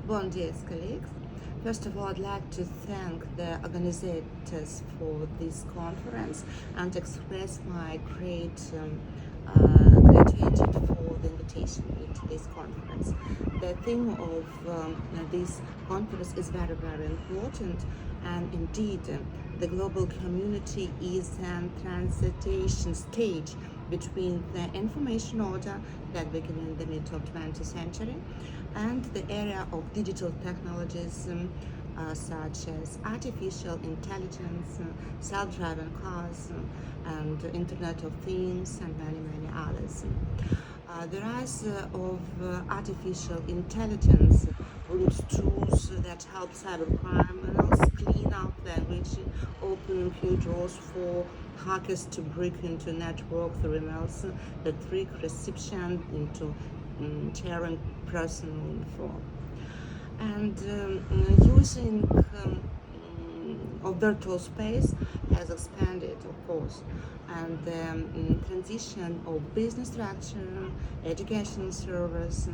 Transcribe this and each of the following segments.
Bon dia, colleagues. First of all, I'd like to thank the organizers for this conference and express my gratitude for the invitation into this conference. The theme of this conference is very, very important, and indeed, the global community is a transition stage between the information order that began in the mid of 20th century and the area of digital technologies such as artificial intelligence, self-driving cars, and Internet of Things, and many, many others. The rise of artificial intelligence brings tools that help cyber criminals clean up language, open new doors for hackers to break into network through emails that trick recipient into sharing personal info. And using of virtual space has expanded, of course, and the transition of business structure, educational service,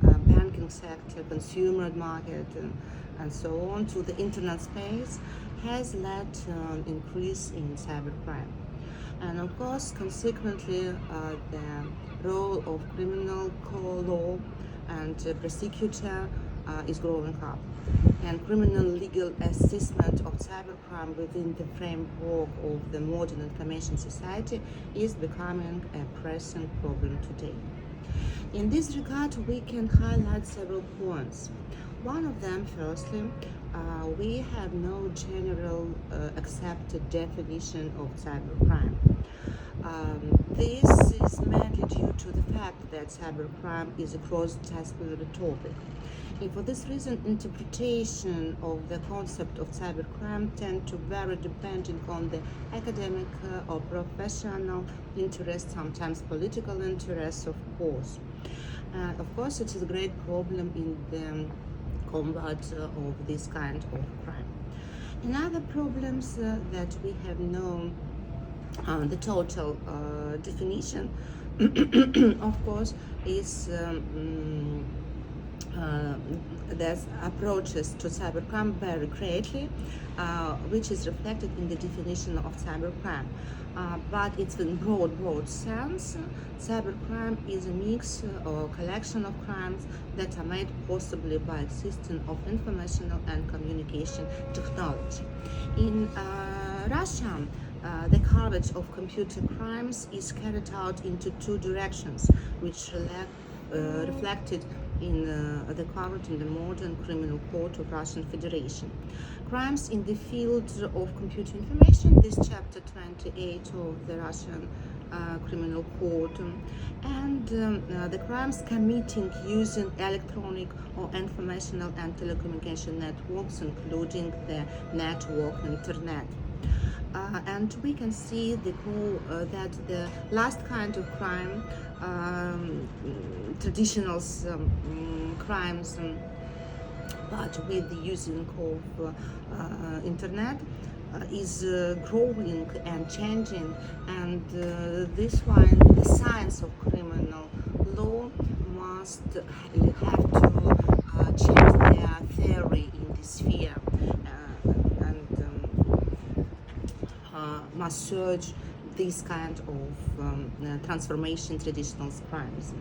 banking sector, consumer market, and so on to the internet space has led to an increase in cybercrime. And of course, consequently, the role of criminal law and prosecutor is growing up, and criminal legal assessment of cybercrime within the framework of the modern information society is becoming a pressing problem today. In this regard, we can highlight several points. One of them, firstly, we have no general accepted definition of cybercrime. This is mainly due to the fact that cybercrime is a cross-disciplinary topic. And for this reason, interpretation of the concept of cybercrime tend to vary depending on the academic or professional interest, sometimes political interests, of course. Of course, it is a great problem in the combat of this kind of crime. Another problems that we have known the total definition, of course, is there's approaches to cybercrime vary greatly, which is reflected in the definition of cybercrime. But it's in broad sense. Cybercrime is a mix or collection of crimes that are made possibly by existence of informational and communication technology. In Russia, the coverage of computer crimes is carried out into two directions, which reflected in the coverage in the modern criminal court of Russian Federation. Crimes in the field of computer information, this chapter 28 of the Russian criminal code, and the crimes committing using electronic or informational and telecommunication networks, including the network internet. And we can see that the last kind of crime, traditional crimes, but with the using of internet, is growing and changing, and this one, the science of criminal law must have to change their theory in this sphere. Must search this kind of transformation traditional crimes.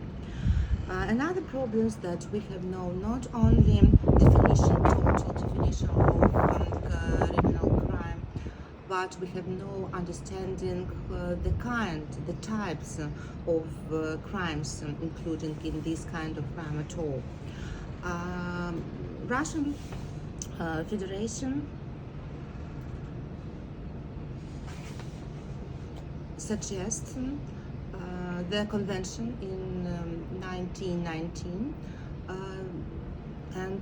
Another problems that we have known, not only total definition of criminal crime, but we have no understanding the types of crimes, including in this kind of crime at all. Russian Federation suggests the convention in 1919, and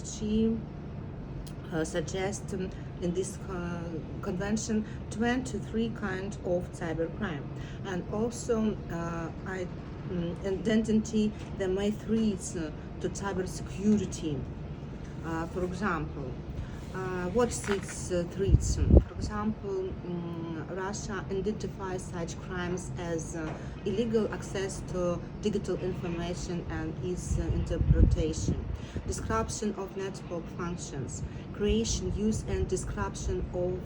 she suggests in this convention 23 kinds of cybercrime, and also identity the main threats to cybersecurity. For example, what these threats? For example, Russia identifies such crimes as illegal access to digital information and its interpretation, description of network functions, creation, use, and description of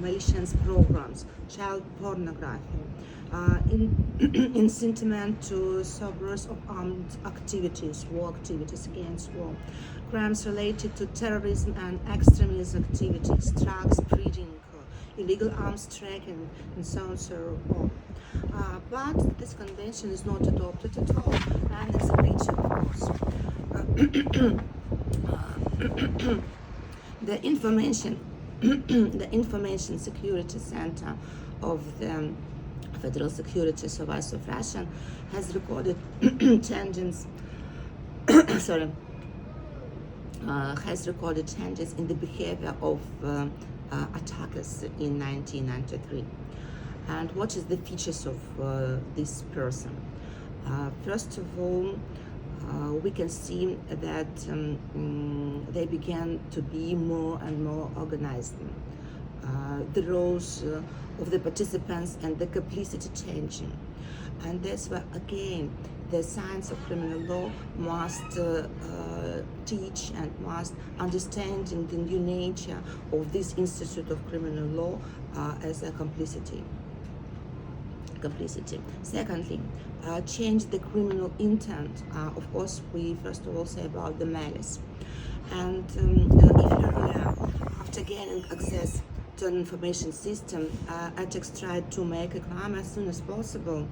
malicious programs, child pornography, incitement to subverts of armed activities, war activities against war, crimes related to terrorism and extremist activities, drugs spreading, illegal arms tracking, and so on and so on. But this convention is not adopted at all, and it's a breach, of course. The Information Security Center of the Federal Security Service of Russia has recorded changes. Has recorded changes in the behavior of attackers in 1993. And what is the features of this person? First of all, we can see that they began to be more and more organized. The roles of the participants and the complicity changing. And that's why, again, the science of criminal law must teach and must understanding the new nature of this institute of criminal law as a complicity. Secondly, change the criminal intent. Of course, we first of all say about the malice. And after gaining access to an information system, attacks tried to make a crime as soon as possible,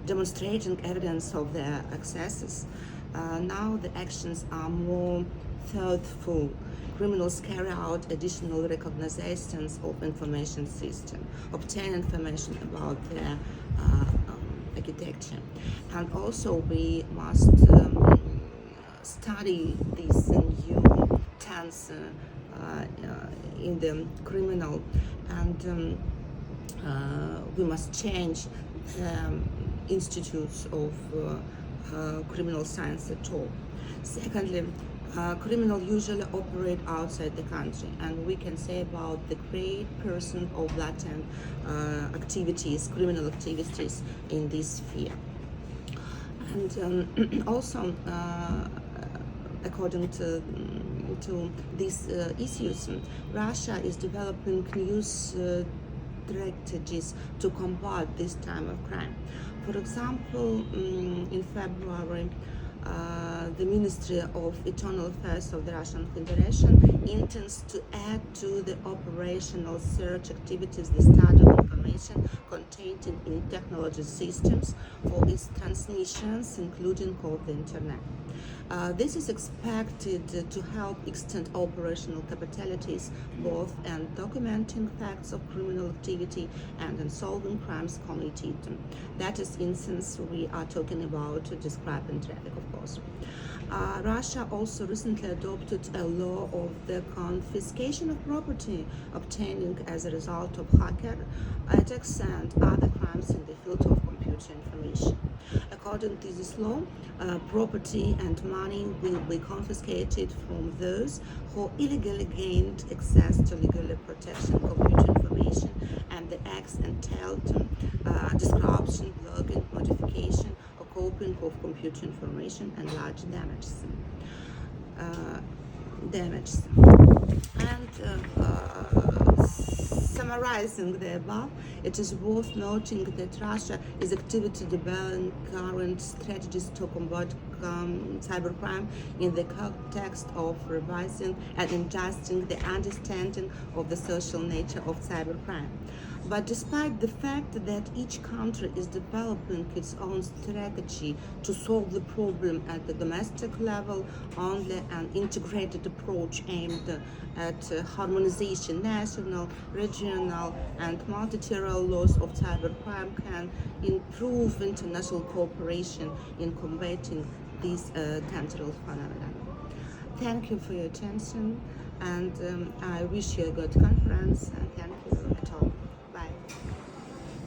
demonstrating evidence of their accesses. Now the actions are more thoughtful. Criminals carry out additional recognitions of information system, obtain information about their architecture. And also we must study these new tenets in the criminal, and we must change the institutes of criminal science at all. Secondly, criminals usually operate outside the country, and we can say about the great person of latent activities, criminal activities in this sphere. And also, according to these issues, Russia is developing new strategies to combat this type of crime. For example, in February, the Ministry of Internal Affairs of the Russian Federation intends to add to the operational search activities the study of information contained in technology systems for its transmissions, including of the Internet. This is expected to help extend operational capabilities both in documenting facts of criminal activity and in solving crimes committed. That is, instance we are talking about describing traffic, of course. Russia also recently adopted a law of the confiscation of property obtaining as a result of hacker attacks and other crimes in the field of computer information. According to this law, property and money will be confiscated from those who illegally gained access to legally protected computer information, and the acts entailed description, logging, modification, or copying of computer information and large damages. Summarizing the above, it is worth noting that Russia is actively developing current strategies to combat cybercrime in the context of revising and adjusting the understanding of the social nature of cybercrime. But despite the fact that each country is developing its own strategy to solve the problem at the domestic level, only an integrated approach aimed at harmonization, national, regional, and multilateral laws of cybercrime can improve international cooperation in combating this cultural phenomenon. Thank you for your attention, and I wish you a good conference, and thank you at all.